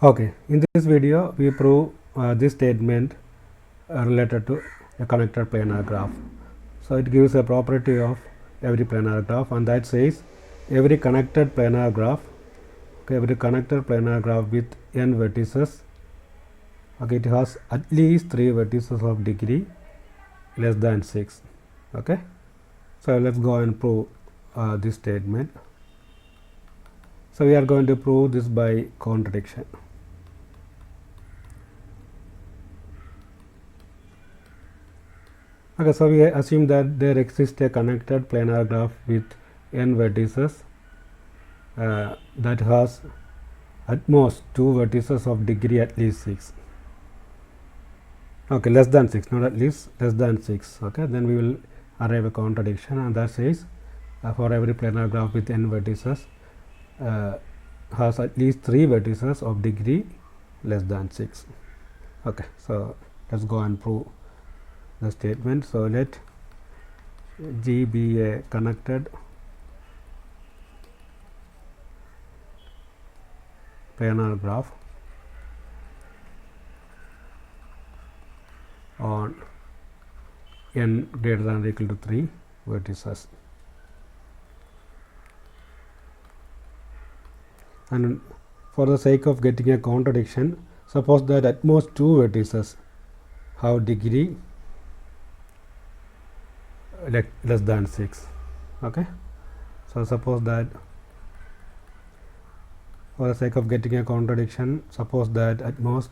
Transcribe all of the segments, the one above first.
Okay, in this video we prove this statement related to a connected planar graph. So it gives a property of every planar graph, and that says every connected planar graph, okay, every connected planar graph with n vertices, okay, it has at least 3 vertices of degree less than 6. Okay, so let's go and prove this statement. So we are going to prove this by contradiction. Okay, so we assume that there exists a connected planar graph with n vertices that has at most 2 vertices of degree at least 6. Okay, less than 6, not at least, less than 6. Okay, then we will arrive a contradiction, and that says for every planar graph with n vertices has at least 3 vertices of degree less than 6. Okay, so let's go and prove the statement. So let G be a connected planar graph on n greater than or equal to 3 vertices. And for the sake of getting a contradiction, suppose that at most 2 vertices have degree less than 6. Okay, so suppose that for the sake of getting a contradiction, suppose that at most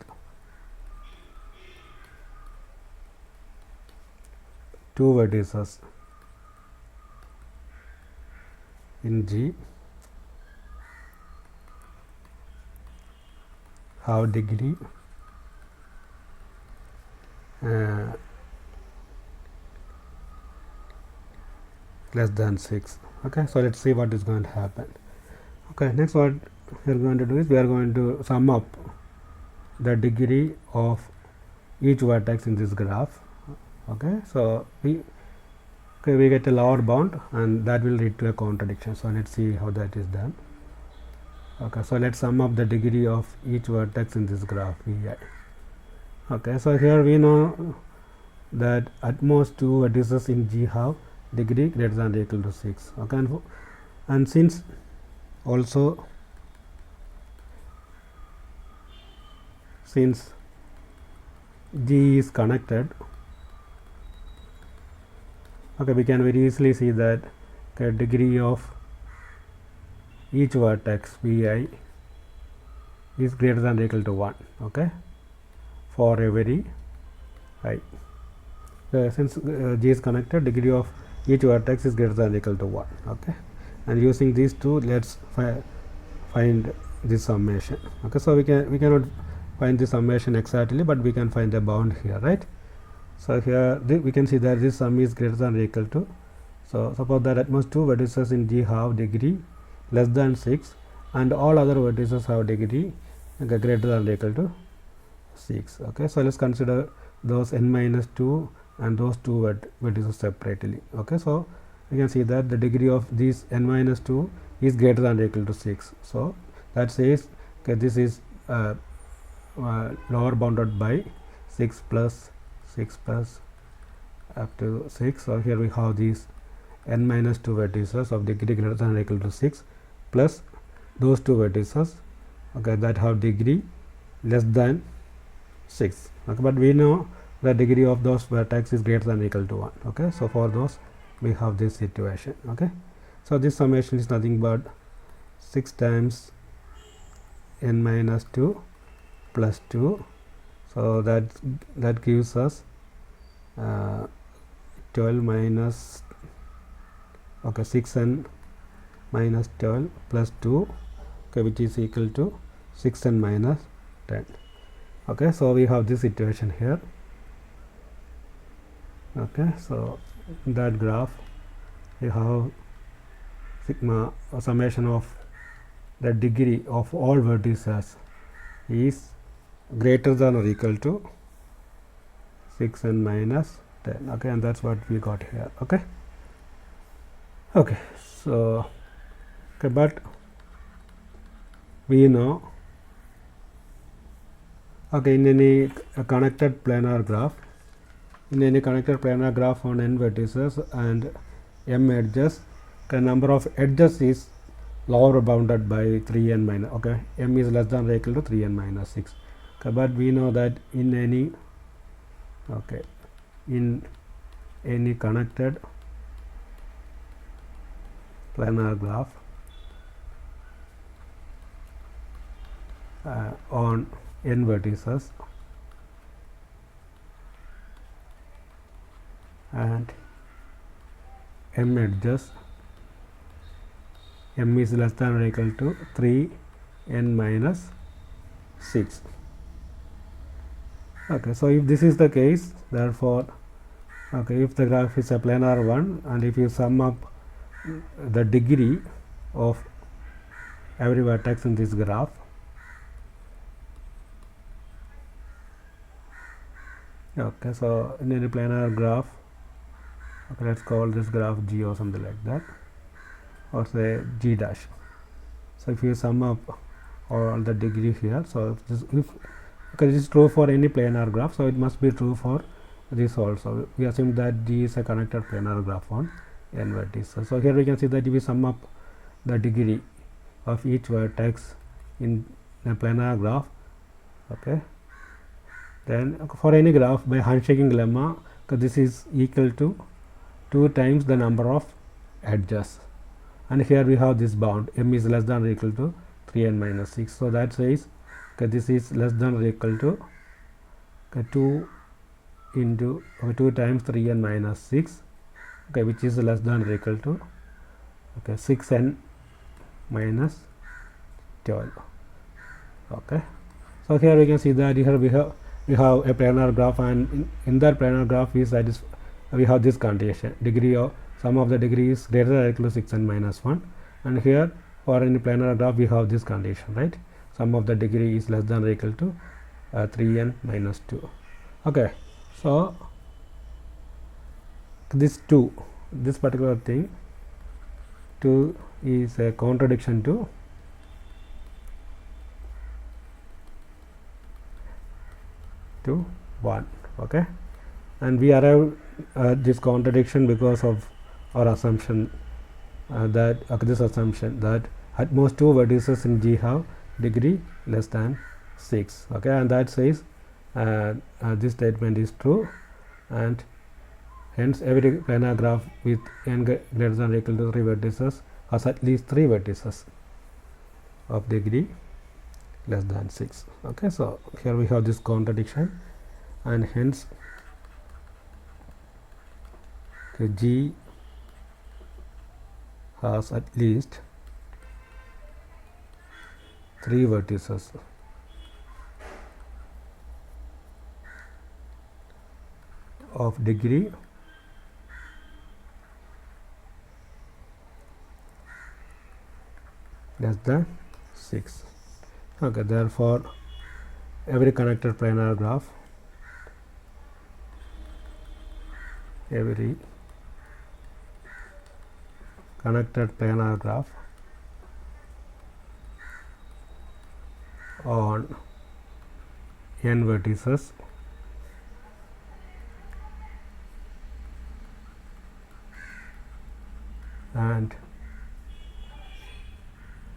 2 vertices in G have degree less than 6. Okay, so let's see what is going to happen. Okay, next what we are going to do is we are going to sum up the degree of each vertex in this graph. Okay, so we get a lower bound, and that will lead to a contradiction. So let's see how that is done. Okay, so let's sum up the degree of each vertex in this graph Vi. Okay, so here we know that at most 2 vertices in G have degree greater than or equal to 6. Okay, and since also since G is connected, okay, we can very easily see that the degree of each vertex Vi is greater than or equal to 1. Okay, for every I. Since G is connected, degree of each vertex is greater than or equal to 1. Okay, and using these two, let's find this summation. Okay, so we cannot find the summation exactly, but we can find a bound here, right? So here we can see that this sum is greater than or equal to. So suppose that at most 2 vertices in G have degree less than 6, and all other vertices have degree greater than or equal to 6. Okay, so let's consider those n minus 2 and those 2 vertices separately. Okay, so we can see that the degree of these n minus 2 is greater than or equal to 6. So that says, okay, this is lower bounded by 6 plus 6 plus up to 6. So here we have these n minus 2 vertices of degree greater than or equal to 6 plus those 2 vertices, okay, that have degree less than 6. Okay, but we know the degree of those vertex is greater than or equal to 1. Okay, so for those we have this situation. Okay, so this summation is nothing but 6 times n minus 2 plus 2. So that gives us 12 minus, okay, 6n minus 12 plus 2, okay, which is equal to 6n minus 10. Okay, so we have this situation here. Okay, so in that graph we have sigma, a summation of the degree of all vertices is greater than or equal to 6n minus 10. Okay, and that's what we got here. Okay, okay, so okay, but we know Okay, in any connected planar graph, on n vertices and m edges, the number of edges is lower bounded by 3n minus, okay, m is less than or equal to 3n minus 6. Okay, but we know that in any, okay, in any connected planar graph on n vertices and m edges, m is less than or equal to 3n minus 6. Okay, so if this is the case, therefore, okay, if the graph is a planar one and if you sum up the degree of every vertex in this graph, okay, so in any planar graph, okay, let's call this graph G or something like that, or say G dash. So if you sum up all the degree here, so if okay, this is true for any planar graph, so it must be true for this also. We assume that G is a connected planar graph on n vertices. So here we can see that if we sum up the degree of each vertex in a planar graph, okay, then for any graph by handshaking lemma, this is equal to 2 times the number of edges, and here we have this bound m is less than or equal to 3n minus 6. So that says, okay, this is less than or equal to, okay, 2 into 2 times 3n minus 6, okay, which is less than or equal to, okay, 6n minus 12. Okay, so here we can see that here we have a planar graph, and in that planar graph is that is we have this condition, degree of sum of the degree is greater than or equal to 6n minus 1, and here for any planar graph we have this condition, right, sum of the degree is less than or equal to 3n minus 2. Okay, so this particular thing 2 is a contradiction to to 1. Okay, and we arrive at this contradiction because of our assumption that this assumption that at most 2 vertices in G have degree less than 6. Okay, and that says this statement is true, and hence every planar graph with n greater than or equal to 3 vertices has at least 3 vertices of degree less than 6. Okay, so here we have this contradiction, and hence G has at least 3 vertices of degree less than 6. Okay, therefore every connected planar graph, every connected planar graph on n vertices and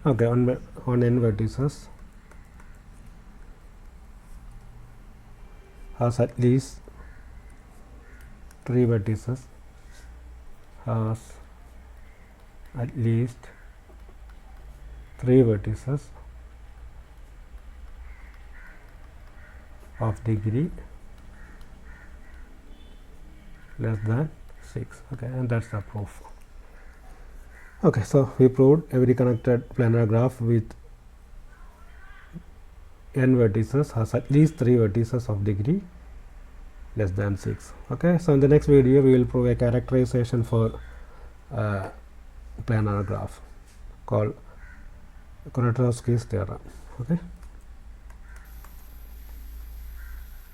okay on n vertices has at least 3 vertices, has at least 3 vertices of degree less than 6. Okay, and that's the proof. Okay, so we proved every connected planar graph with n vertices has at least 3 vertices of degree less than 6. Okay, so in the next video we will prove a characterization for planar graph called Kuratowski's theorem. Okay.